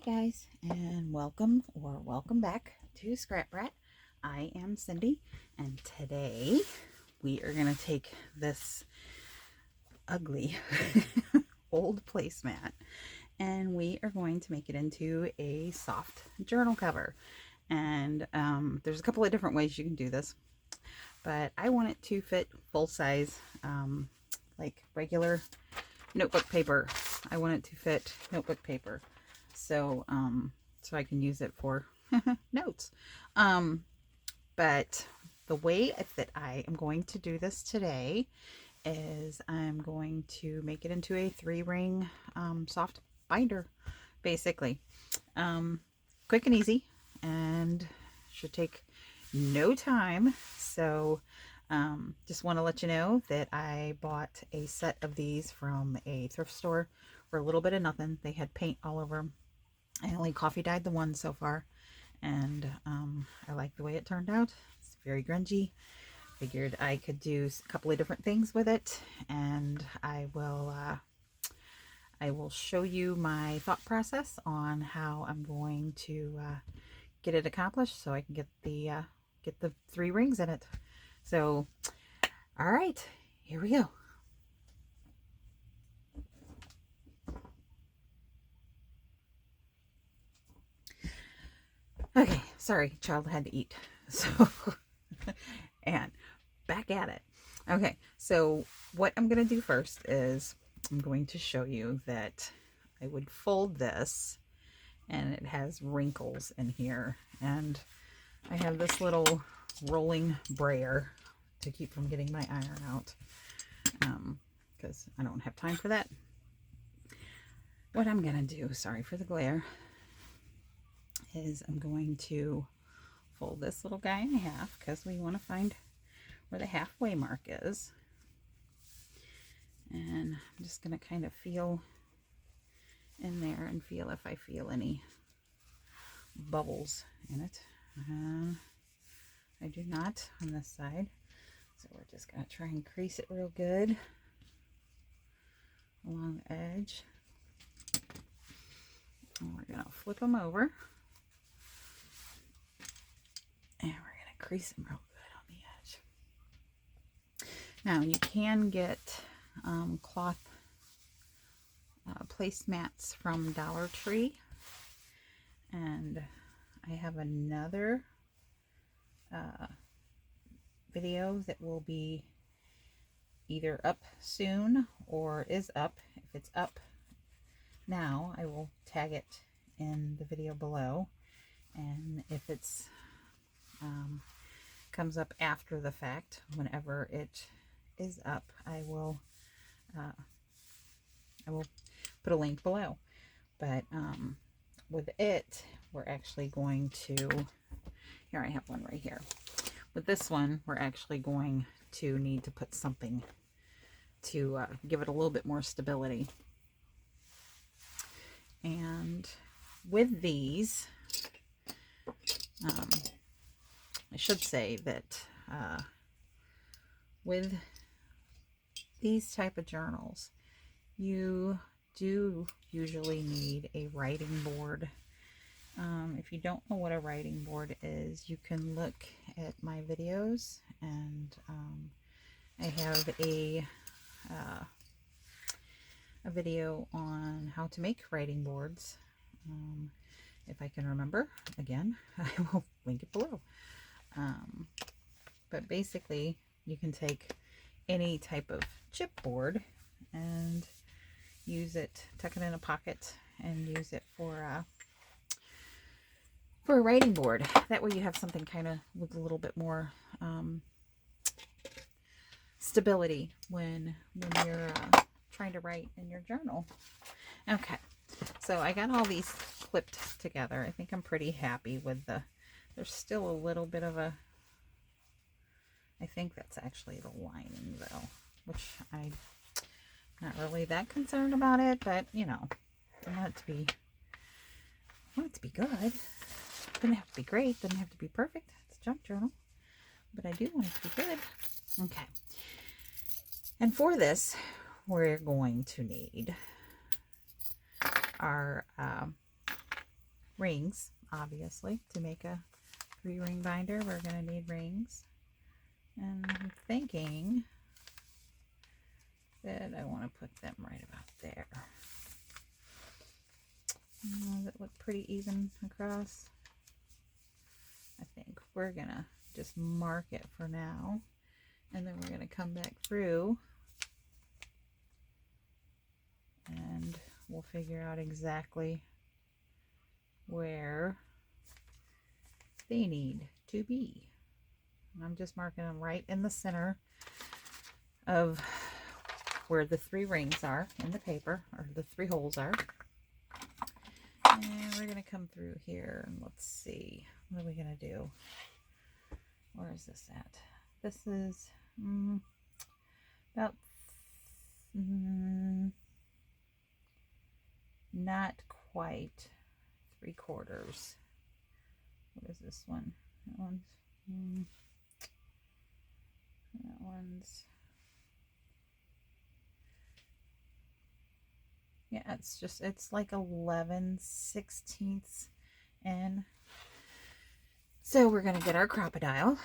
guys, and welcome back to Scrap Brat. I am Cindy, and today we are going to take this ugly old placemat and we are going to make it into a soft journal cover. And there's a couple of different ways you can do this, but I want it to fit full size, like regular notebook paper. I want it to fit notebook paper. So I can use it for notes. But the way that I am going to do this today is I'm going to make it into a 3-ring soft binder, basically. Quick and easy, and should take no time. So just want to let you know that I bought a set of these from a thrift store for a little bit of nothing. They had paint all over them. I only coffee dyed the one so far, and I like the way it turned out. It's very grungy. Figured I could do a couple of different things with it, and I will show you my thought process on how I'm going to get it accomplished, so I can get the 3 rings in it. So, all right, here we go. Okay, sorry, child had to eat. So, and back at it. Okay, so what I'm going to do first is I'm going to show you that I would fold this, and it has wrinkles in here, and I have this little rolling brayer to keep from getting my iron out, because I don't have time for that. What I'm going to do, sorry for the glare, is I'm going to fold this little guy in half, because we want to find where the halfway mark is. And I'm just going to kind of feel in there and feel if I feel any bubbles in it. I do not on this side. So we're just going to try and crease it real good along the edge. And we're going to flip them over. And we're going to crease them real good on the edge. Now you can get cloth placemats from Dollar Tree. And I have another video that will be either up soon or is up. If it's up now, I will tag it in the video below. And if it's comes up after the fact, whenever it is up, I will put a link below. But with it, we're actually going to, here I have one right here. With this one, we're actually going to need to put something to give it a little bit more stability. And with these, I should say that with these type of journals, you do usually need a writing board. If you don't know what a writing board is, you can look at my videos, and I have a video on how to make writing boards. If I can remember, again, I will link it below. But basically, you can take any type of chipboard and use it, tuck it in a pocket, and use it for a writing board. That way you have something kind of with a little bit more stability when you're trying to write in your journal. Okay, so I got all these clipped together. I think I'm pretty happy with there's still a little bit of a, I think that's actually the lining though, which I'm not really that concerned about it, but you know, I want it to be good. Doesn't have to be great, doesn't have to be perfect. It's a junk journal, but I do want it to be good. Okay, and for this, we're going to need our rings, obviously. To make a 3-ring binder, we're going to need rings. And I'm thinking that I want to put them right about there. Does it look pretty even across? I think we're going to just mark it for now. And then we're going to come back through and we'll figure out exactly where they need to be. And I'm just marking them right in the center of where the 3 rings are in the paper, or the 3 holes are. And we're going to come through here and let's see, what are we going to do? Where is this at? This is about not quite 3/4. What is this one? That one's yeah, it's like 11/16 in. So we're gonna get our crocodile.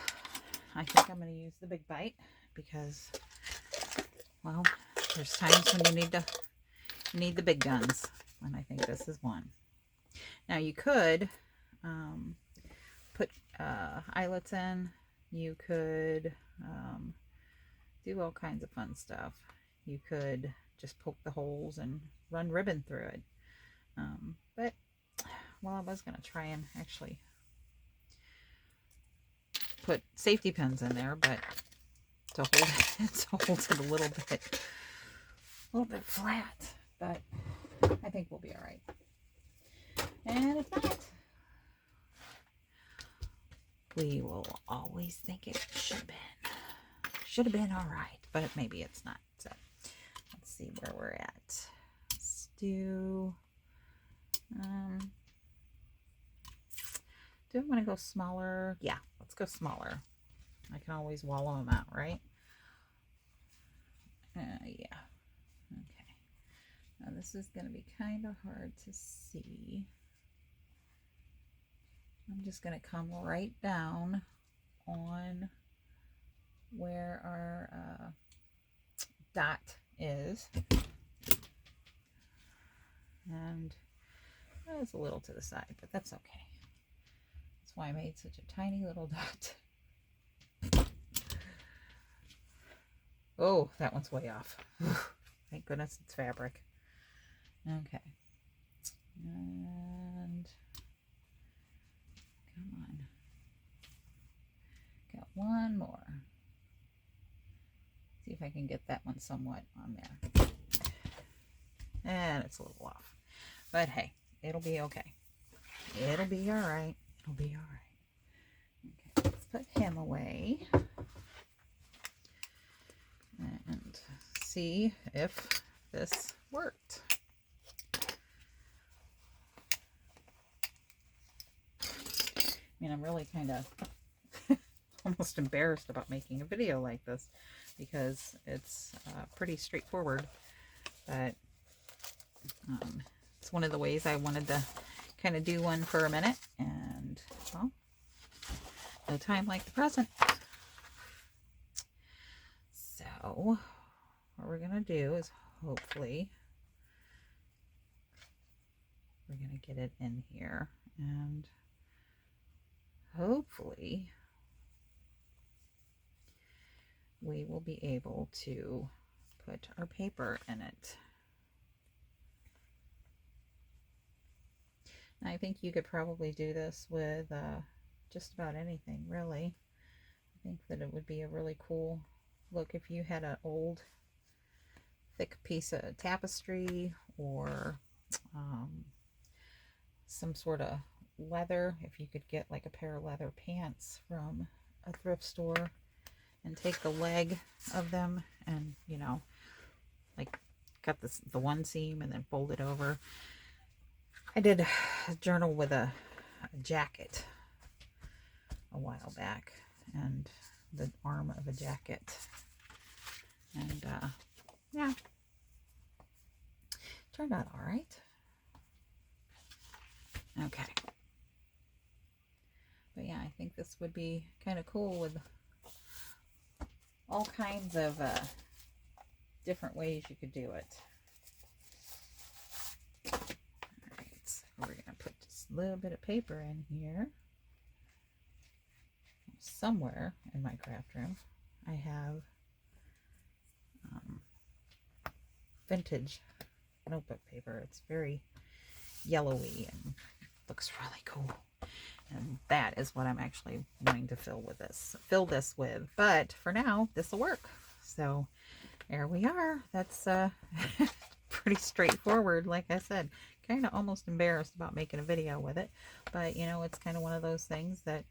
I think I'm gonna use the big bite because, well, there's times when you need the big guns, and I think this is one. Now you could put eyelets in. You could do all kinds of fun stuff. You could just poke the holes and run ribbon through it. But, well, I was going to try and actually put safety pins in there, but to hold it a little bit flat. But I think we'll be all right. And if not, we will always think it should have been all right, but maybe it's not. So let's see where we're at. Let's do I want to go smaller? Yeah, let's go smaller. I can always wallow them out, right? Yeah. Okay. Now this is going to be kind of hard to see. I'm just going to come right down on where our dot is. And it's a little to the side, but that's okay. That's why I made such a tiny little dot. Oh, that one's way off. Thank goodness it's fabric. Okay. And come on. Got one more. See if I can get that one somewhat on there. And it's a little off. But hey, it'll be okay. It'll be all right. It'll be all right. Okay, let's put him away. And see if this worked. I mean, I'm really kind of almost embarrassed about making a video like this because it's pretty straightforward, but it's one of the ways I wanted to kind of do one for a minute, and well, no time like the present. So what we're gonna do is hopefully we're gonna get it in here, and hopefully we will be able to put our paper in it. Now, I think you could probably do this with just about anything, really. I think that it would be a really cool look if you had an old thick piece of tapestry or some sort of leather. If you could get like a pair of leather pants from a thrift store and take the leg of them and, you know, like cut the one seam and then fold it over. I did a journal with a jacket a while back, and the arm of a jacket, and yeah, turned out all right. Okay, think this would be kind of cool with all kinds of different ways you could do it. Alright, so we're going to put just a little bit of paper in here. Somewhere in my craft room, I have vintage notebook paper. It's very yellowy and looks really cool. And that is what I'm actually wanting to fill this with. But for now, this will work. So there we are. That's pretty straightforward. Like I said, kind of almost embarrassed about making a video with it. But, you know, it's kind of one of those things that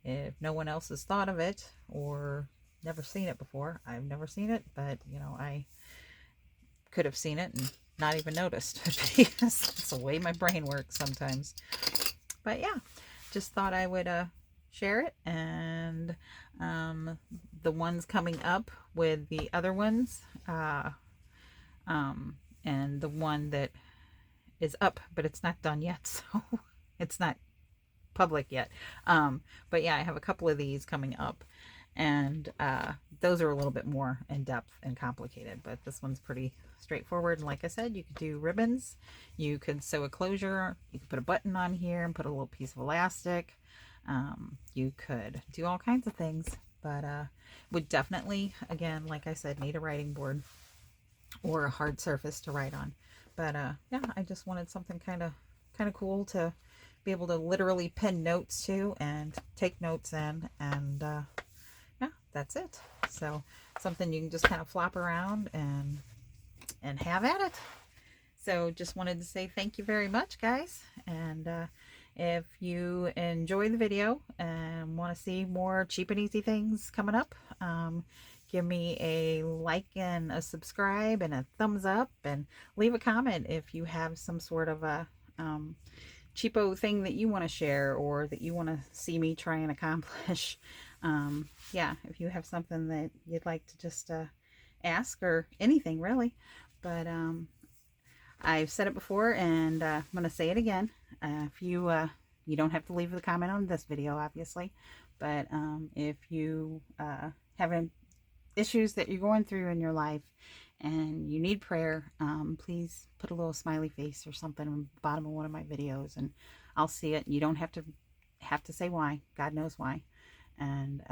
if no one else has thought of it or never seen it before, I've never seen it, but, you know, I could have seen it and not even noticed because it's the way my brain works sometimes. But yeah, just thought I would share it, and the ones coming up with the other ones, and the one that is up but it's not done yet, so it's not public yet. But yeah, I have a couple of these coming up, and those are a little bit more in depth and complicated, but this one's pretty straightforward. And like I said, you could do ribbons, you could sew a closure, you could put a button on here and put a little piece of elastic. You could do all kinds of things, but would definitely, again, like I said, need a writing board or a hard surface to write on. But yeah, I just wanted something kind of cool to be able to literally pen notes to and take notes in, and yeah, that's it. So something you can just kind of flop around and have at it. So just wanted to say thank you very much, guys. And if you enjoy the video and want to see more cheap and easy things coming up, give me a like and a subscribe and a thumbs up, and leave a comment if you have some sort of a cheapo thing that you want to share or that you want to see me try and accomplish. Yeah, if you have something that you'd like to just ask, or anything really. But I've said it before, and I'm going to say it again. If you you don't have to leave a comment on this video, obviously, but if you have issues that you're going through in your life and you need prayer, please put a little smiley face or something on the bottom of one of my videos, and I'll see it. You don't have to say why. God knows why. And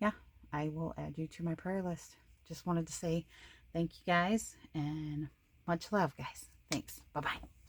yeah, I will add you to my prayer list. Just wanted to say thank you, guys, and much love, guys. Thanks. Bye-bye.